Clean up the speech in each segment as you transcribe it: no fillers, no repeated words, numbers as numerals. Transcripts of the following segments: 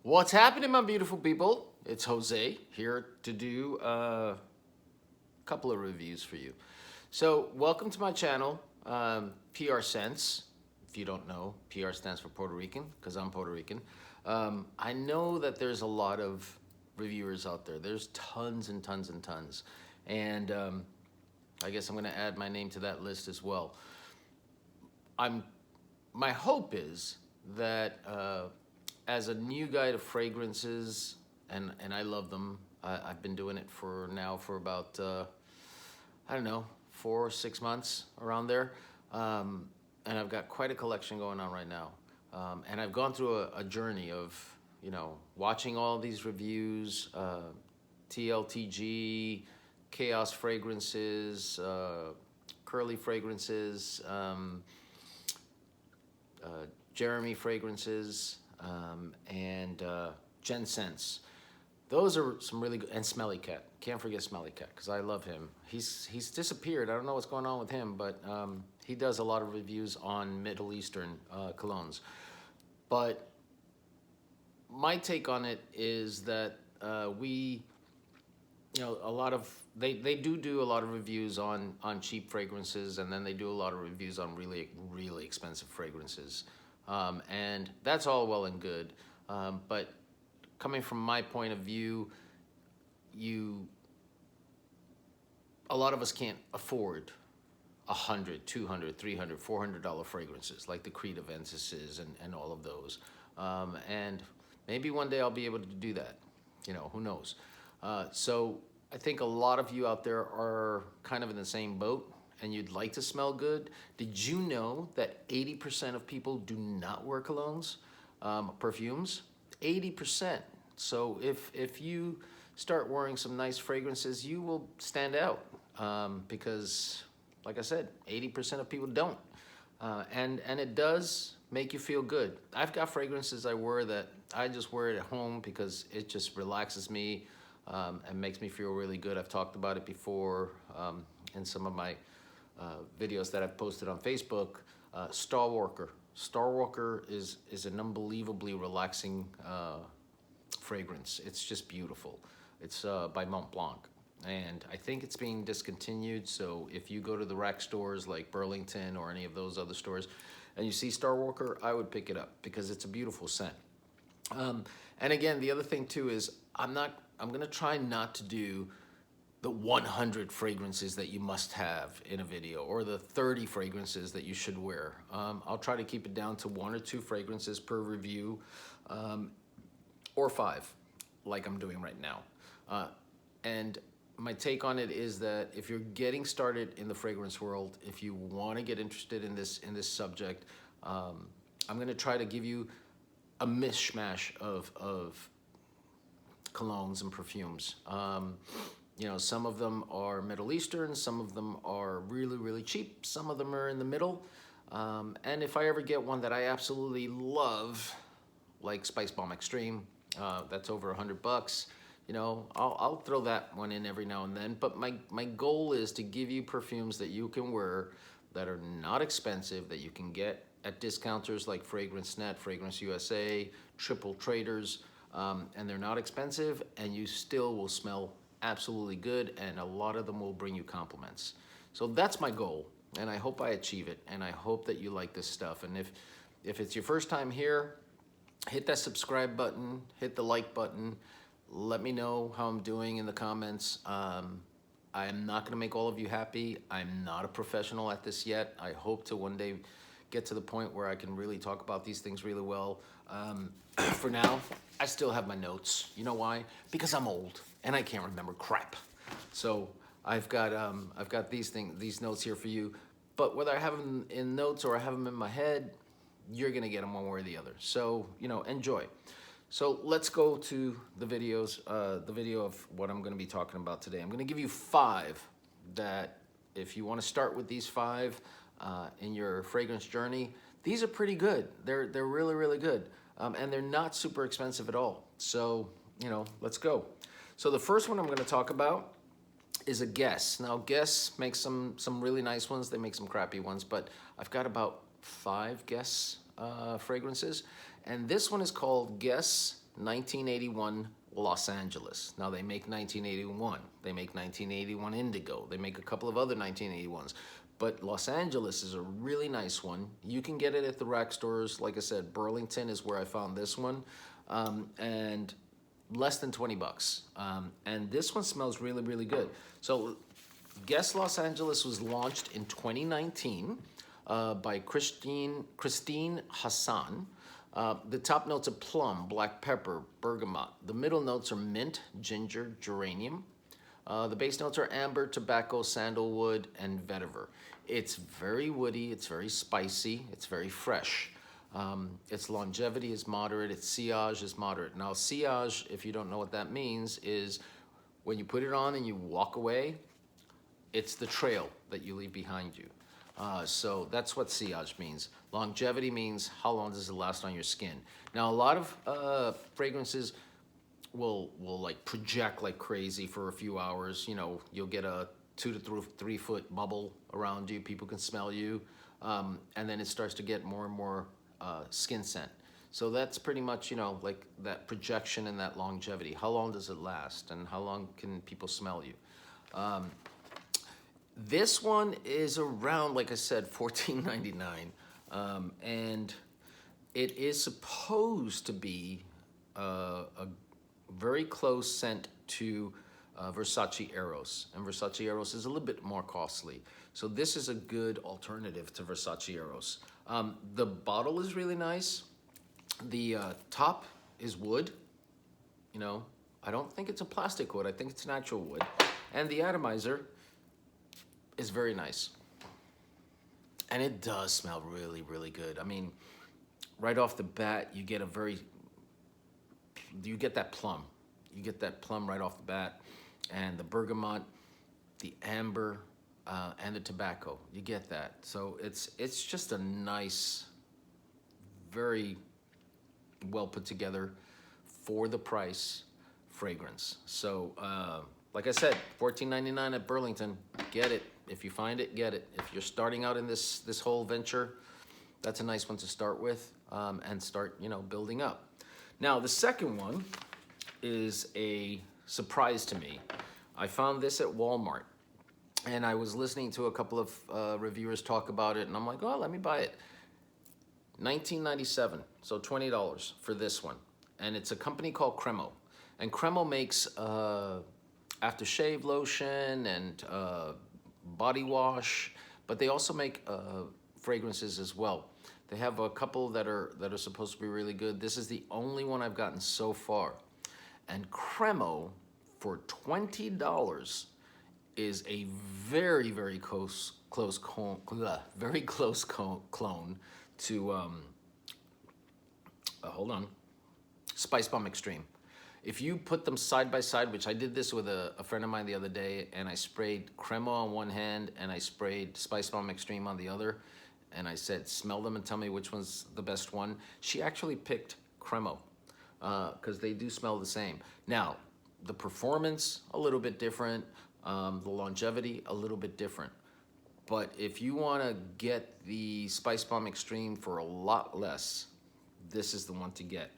What's happening, my beautiful people? It's Jose here to do a couple of reviews for you. So, welcome to my channel, PRScents. If you don't know, PR stands for Puerto Rican because I'm Puerto Rican. I know that there's a lot of reviewers out there. There's tons and tons and tons. And I guess I'm going to add my name to that list as well. My hope is that as a new guy to fragrances, and I love them. I've been doing it for about, I don't know, 4 or 6 months, around there. And I've got quite a collection going on right now. And I've gone through a journey of, watching all these reviews, TLTG, Chaos Fragrances, Curly Fragrances, Jeremy Fragrances, and Jen Scents. Those are some really good, and Smelly Cat. Can't forget Smelly Cat because I love him. He's disappeared. I don't know what's going on with him, but he does a lot of reviews on Middle Eastern colognes. But my take on it is that a lot of they do a lot of reviews on cheap fragrances, and then they do a lot of reviews on really expensive fragrances. And that's all well and good, but coming from my point of view, a lot of us can't afford $100, $200, $300, $400 fragrances like the Creed Aventuses and all of those. And maybe one day I'll be able to do that. Who knows? So I think a lot of you out there are kind of in the same boat, and you'd like to smell good. Did you know that 80% of people do not wear colognes, perfumes? 80%. So if you start wearing some nice fragrances, you will stand out, because, like I said, 80% of people don't. And it does make you feel good. I've got fragrances I wear that I just wear it at home because it just relaxes me and makes me feel really good. I've talked about it before in some of my videos that I've posted on Facebook. Stalwarker. Stalwarker is an unbelievably relaxing fragrance. It's just beautiful. It's by Mont Blanc, and I think it's being discontinued. So if you go to the rack stores like Burlington or any of those other stores and you see Stalwarker, I would pick it up because it's a beautiful scent. And again, the other thing too is I'm gonna try not to do the 100 fragrances that you must have in a video, or the 30 fragrances that you should wear. I'll try to keep it down to 1 or 2 fragrances per review, or 5, like I'm doing right now. And my take on it is that if you're getting started in the fragrance world, if you want to get interested in this subject, I'm going to try to give you a mishmash of colognes and perfumes. Some of them are Middle Eastern, some of them are really cheap, some of them are in the middle. And if I ever get one that I absolutely love, like Spice Bomb Extreme, that's over $100, I'll throw that one in every now and then. But my goal is to give you perfumes that you can wear that are not expensive, that you can get at discounters like Fragrance Net, Fragrance USA, Triple Traders, and they're not expensive, and you still will smell absolutely good, and a lot of them will bring you compliments. So that's my goal, and I hope I achieve it, and I hope that you like this stuff. And if it's your first time here, hit that subscribe button, hit the like button, let me know how I'm doing in the comments. I am not gonna make all of you happy. I'm not a professional at this yet. I hope to one day get to the point where I can really talk about these things really well. For now, I still have my notes. You know why? Because I'm old and I can't remember crap. So I've got these notes here for you. But whether I have them in notes or I have them in my head, you're gonna get them one way or the other. So enjoy. So let's go to the videos. The video of what I'm gonna be talking about today. I'm gonna give you 5 that, if you want to start with these 5 in your fragrance journey, these are pretty good. They're really good, and they're not super expensive at all. So let's go. So the first one I'm going to talk about is a Guess. Now Guess makes some really nice ones. They make some crappy ones, but I've got about 5 Guess fragrances, and this one is called Guess 1981 Los Angeles. Now they make 1981. They make 1981 Indigo. They make a couple of other 1981s. But Los Angeles is a really nice one. You can get it at the rack stores. Like I said, Burlington is where I found this one. And less than 20 bucks. And this one smells really, really good. So Guess Los Angeles was launched in 2019 by Christine Hassan. The top notes are plum, black pepper, bergamot. The middle notes are mint, ginger, geranium. The base notes are amber, tobacco, sandalwood, and vetiver. It's very woody, it's very spicy, it's very fresh. Its longevity is moderate, its sillage is moderate. Now, sillage, if you don't know what that means, is when you put it on and you walk away, it's the trail that you leave behind you. So that's what sillage means. Longevity means how long does it last on your skin. Now, a lot of fragrances will like project like crazy for a few hours. You know, you'll get a 2 to 3 foot bubble around you. People can smell you. And then it starts to get more and more skin scent. So that's pretty much, you know, like that projection and that longevity. How long does it last and how long can people smell you? This one is around, like I said, $14.99, and it is supposed to be a very close scent to Versace Eros, and Versace Eros is a little bit more costly. So this is a good alternative to Versace Eros. The bottle is really nice. The top is wood. You know, I don't think it's a plastic wood. I think it's an actual wood, and the atomizer is very nice. And it does smell really, really good. I mean, right off the bat, you get that plum. You get that plum right off the bat. And the bergamot, the amber, and the tobacco. You get that. So it's just a nice, very well put together for the price fragrance. So, like I said, $14.99 at Burlington. Get it. If you find it, get it. If you're starting out in this whole venture, that's a nice one to start with, and start, you know, building up. Now, the second one is a surprise to me. I found this at Walmart, and I was listening to a couple of reviewers talk about it, and I'm like, oh, let me buy it. $19.97, so $20 for this one. And it's a company called Cremo. And Cremo makes aftershave lotion and body wash, but they also make fragrances as well. They have a couple that are supposed to be really good. This is the only one I've gotten so far. And Cremo for $20 is a very, very close clone to hold on, Spice Bomb Extreme. If you put them side by side, which I did this with a friend of mine the other day, and I sprayed Cremo on one hand and I sprayed Spice Bomb Extreme on the other, and I said, smell them and tell me which one's the best one. She actually picked Cremo because they do smell the same. Now, the performance, a little bit different. The longevity, a little bit different. But if you want to get the Spice Bomb Extreme for a lot less, this is the one to get.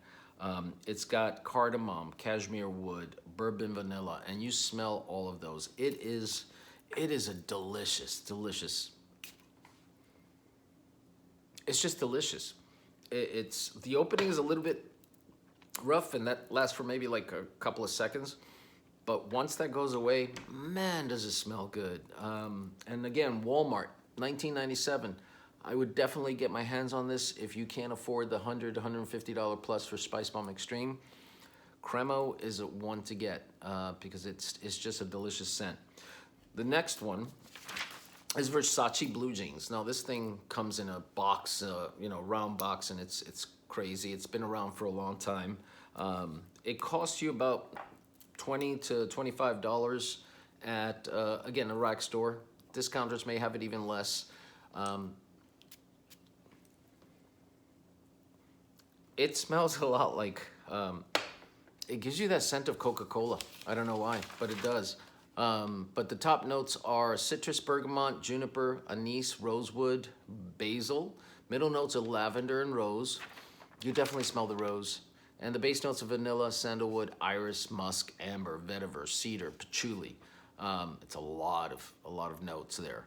It's got cardamom, cashmere wood, bourbon vanilla, and you smell all of those. It is a delicious. It's just delicious. It's the opening is a little bit rough, and that lasts for maybe like a couple of seconds. But once that goes away, man, does it smell good. And again, Walmart, $19.97. I would definitely get my hands on this if you can't afford the $100 to $150 plus for Spice Bomb Extreme. Cremo is a one to get because it's just a delicious scent. The next one is Versace Blue Jeans. Now this thing comes in a box, round box, and it's crazy. It's been around for a long time. It costs you about $20 to $25 at again, a rack store. Discounters may have it even less. It smells a lot like, it gives you that scent of Coca-Cola. I don't know why, but it does. But the top notes are citrus, bergamot, juniper, anise, rosewood, basil. Middle notes are lavender and rose. You definitely smell the rose. And the base notes of vanilla, sandalwood, iris, musk, amber, vetiver, cedar, patchouli. It's a lot of notes there.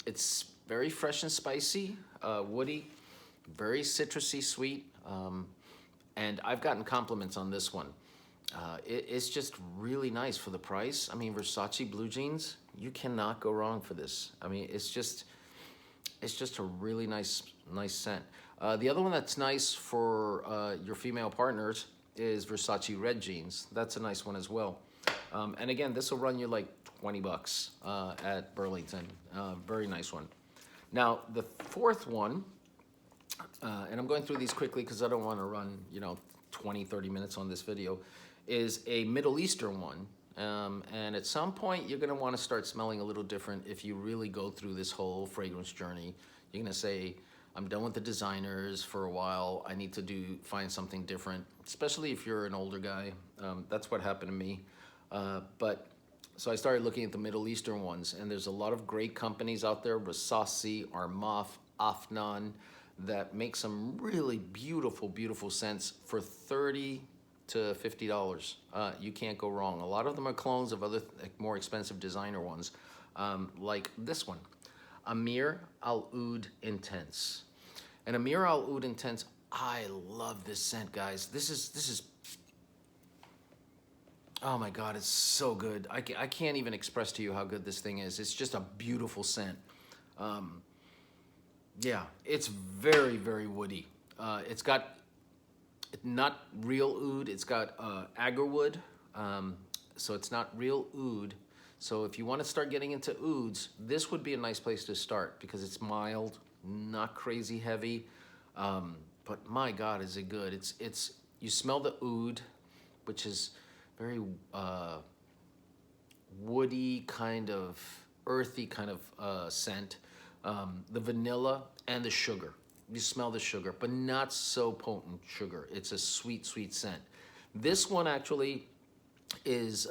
It's very fresh and spicy, woody, very citrusy, sweet. And I've gotten compliments on this one. It's just really nice for the price. I mean, Versace blue jeans, you cannot go wrong for this. I mean, it's just a really nice scent. The other one that's nice for your female partners is Versace Red Jeans. That's a nice one as well. And again, this will run you like 20 bucks at Burlington. Very nice one. Now, the fourth one, and I'm going through these quickly because I don't want to run, 20, 30 minutes on this video, is a Middle Eastern one. And at some point, you're going to want to start smelling a little different if you really go through this whole fragrance journey. You're going to say, I'm done with the designers for a while. I need to find something different, especially if you're an older guy. That's what happened to me. So I started looking at the Middle Eastern ones, and there's a lot of great companies out there, Versace, Armaf, Afnan, that make some really beautiful, beautiful scents for $30 to $50. You can't go wrong. A lot of them are clones of other more expensive designer ones, like this one, Ameer Al Oud Intense. And Ameer Al Oud Intense, I love this scent, guys. This is, oh my God, it's so good. I can't even express to you how good this thing is. It's just a beautiful scent. Yeah, it's very, very woody. It's got not real oud, it's got agarwood, so it's not real oud. So if you want to start getting into ouds, this would be a nice place to start because it's mild, not crazy heavy, but my God, is it good. It's you smell the oud, which is very woody, kind of earthy kind of scent. The vanilla and the sugar. You smell the sugar, but not so potent sugar. It's a sweet, sweet scent. This one actually is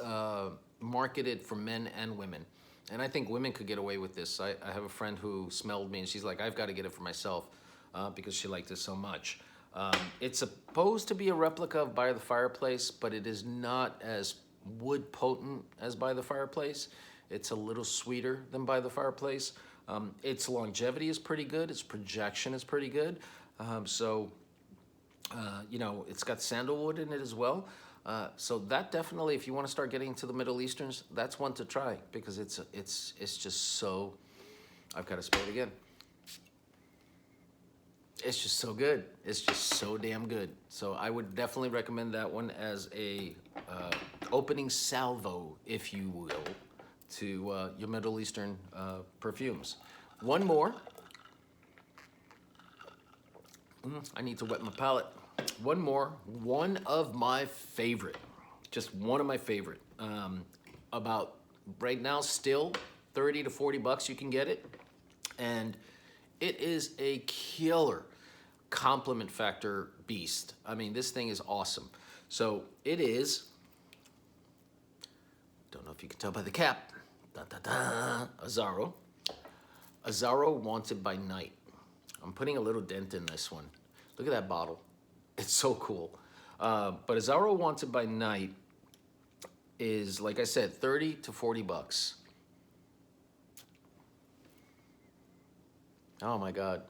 marketed for men and women. And I think women could get away with this. I have a friend who smelled me and she's like, I've got to get it for myself because she liked it so much. It's supposed to be a replica of By the Fireplace, but it is not as wood potent as By the Fireplace. It's a little sweeter than By the Fireplace. Its longevity is pretty good. Its projection is pretty good. It's got sandalwood in it as well. So that definitely, if you want to start getting into the Middle Easterns, that's one to try because it's just so, I've got to spell it again. It's just so good. It's just so damn good. So I would definitely recommend that one as a opening salvo, if you will, to your Middle Eastern perfumes. One more. I need to wet my palate. One more. One of my favorite. Just one of my favorite. About right now, still 30 to 40 bucks you can get it. And it is a killer compliment factor beast. I mean, this thing is awesome. So it is, don't know if you can tell by the cap, Azzaro. Azzaro Wanted by Night. I'm putting a little dent in this one. Look at that bottle. It's so cool. But Azzaro Wanted by Night is, like I said, 30 to 40 bucks. Oh my God.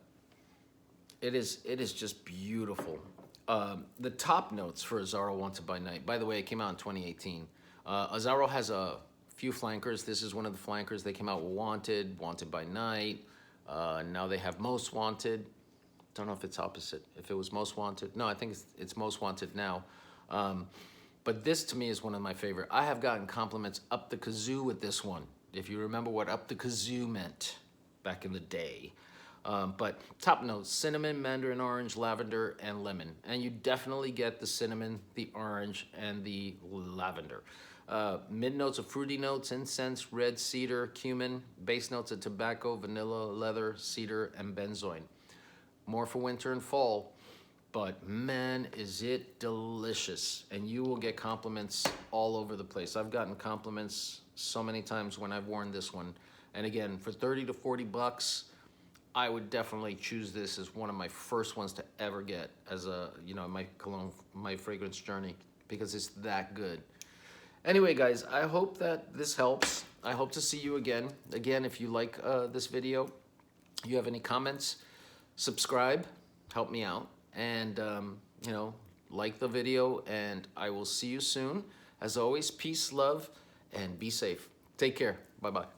It is just beautiful. The top notes for Azzaro Wanted by Night, by the way, it came out in 2018. Azzaro has a few flankers. This is one of the flankers. They came out Wanted, Wanted by Night. Now they have Most Wanted. Don't know if it's opposite. If it was Most Wanted. No, I think it's Most Wanted now. But this to me is one of my favorite. I have gotten compliments up the kazoo with this one. If you remember what up the kazoo meant back in the day. But top notes, cinnamon, mandarin orange, lavender, and lemon. And you definitely get the cinnamon, the orange, and the lavender. Mid notes of fruity notes, incense, red cedar, cumin. Base notes of tobacco, vanilla, leather, cedar, and benzoin. More for winter and fall. But man, is it delicious. And you will get compliments all over the place. I've gotten compliments so many times when I've worn this one. And again, for 30 to 40 bucks, I would definitely choose this as one of my first ones to ever get as a, my cologne, my fragrance journey, because it's that good. Anyway, guys, I hope that this helps. I hope to see you again. Again, if you like this video, you have any comments, subscribe, help me out, and like the video, and I will see you soon. As always, peace, love, and be safe. Take care. Bye-bye.